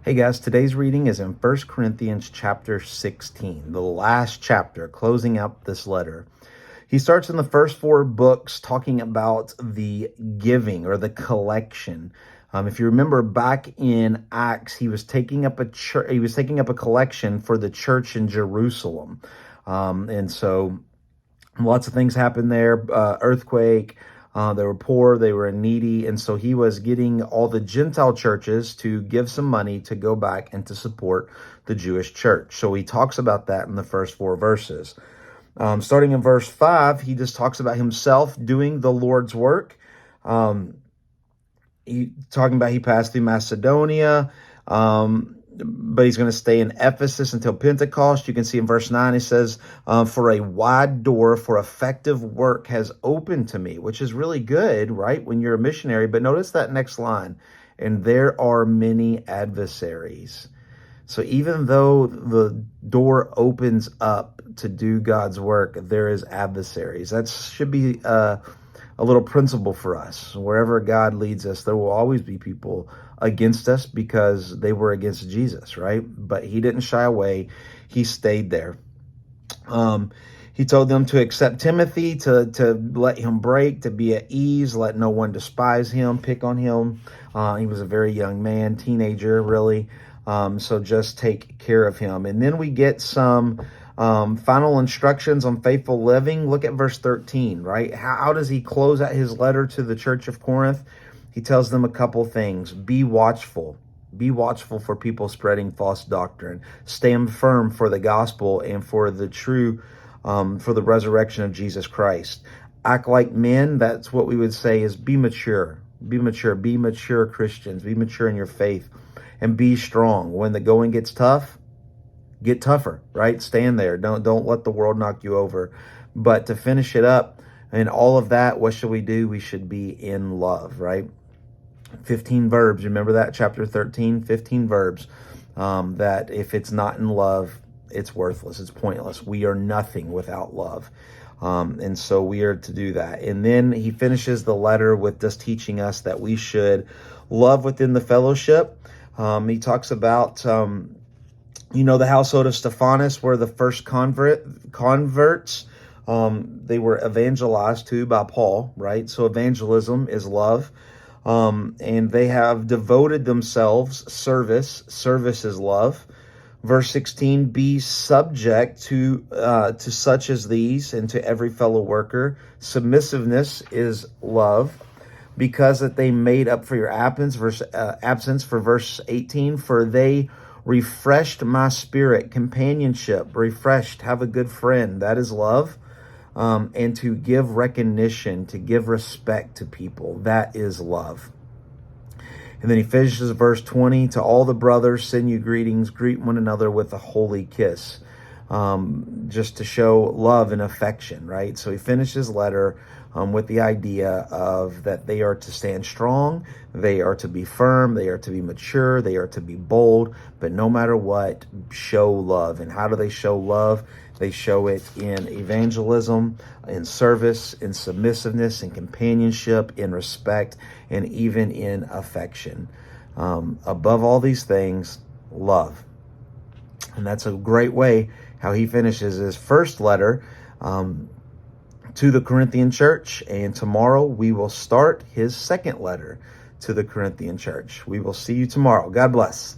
Hey guys, today's reading is in 1 Corinthians chapter 16, the last chapter, closing out this letter. He starts in the first four books talking about the giving or the collection. If you remember back in Acts, he was taking up a collection for the church in Jerusalem. And so lots of things happened there, earthquake. They were poor, they were needy, and so he was getting all the Gentile churches to give some money to go back and to support the Jewish church. So he talks about that in the first four verses. Starting in verse 5, he just talks about himself doing the Lord's work. He passed through Macedonia, but he's going to stay in Ephesus until Pentecost. You can see in verse 9, it says, for a wide door for effective work has opened to me, which is really good, right, when you're a missionary. But notice that next line, and there are many adversaries. So even though the door opens up to do God's work, there is adversaries. That should be a little principle for us. Wherever God leads us, there will always be people against us because they were against Jesus, right? But he didn't shy away. He stayed there. He told them to accept Timothy, to let him break, to be at ease, let no one despise him, pick on him. He was a very young man, teenager, really. So just take care of him. And then we get some final instructions on faithful living. Look at verse 13, right? How does he close out his letter to the church of Corinth? He tells them a couple things. Be watchful. Be watchful for people spreading false doctrine. Stand firm for the gospel and for the true, for the resurrection of Jesus Christ. Act like men. That's what we would say is be mature. Be mature. Be mature Christians. Be mature in your faith. And be strong. When the going gets tough, get tougher, right? Stand there. Don't let the world knock you over. But to finish it up, and all of that, what should we do? We should be in love, right? 15 verbs. Remember that? Chapter 13, 15 verbs. That if it's not in love, it's worthless. It's pointless. We are nothing without love. And so we are to do that. And then he finishes the letter with just teaching us that we should love within the fellowship. He talks about, the household of Stephanus were the first converts. They were evangelized to by Paul, right? So evangelism is love. And they have devoted themselves, service is love. Verse 16, be subject to such as these and to every fellow worker. Submissiveness is love, because that they made up for your absence, for verse 18, for they refreshed my spirit. Companionship, refreshed, have a good friend, that is love. And to give recognition, to give respect to people, that is love. And then he finishes verse 20, to all the brothers send you greetings, greet one another with a holy kiss, just to show love and affection, right? So he finished his letter with the idea of that they are to stand strong, they are to be firm, they are to be mature, they are to be bold, but no matter what, show love. And how do they show love? They show it in evangelism, in service, in submissiveness, in companionship, in respect, and even in affection. Above all these things, love. And that's a great way how he finishes his first letter to the Corinthian church. And tomorrow we will start his second letter to the Corinthian church. We will see you tomorrow. God bless.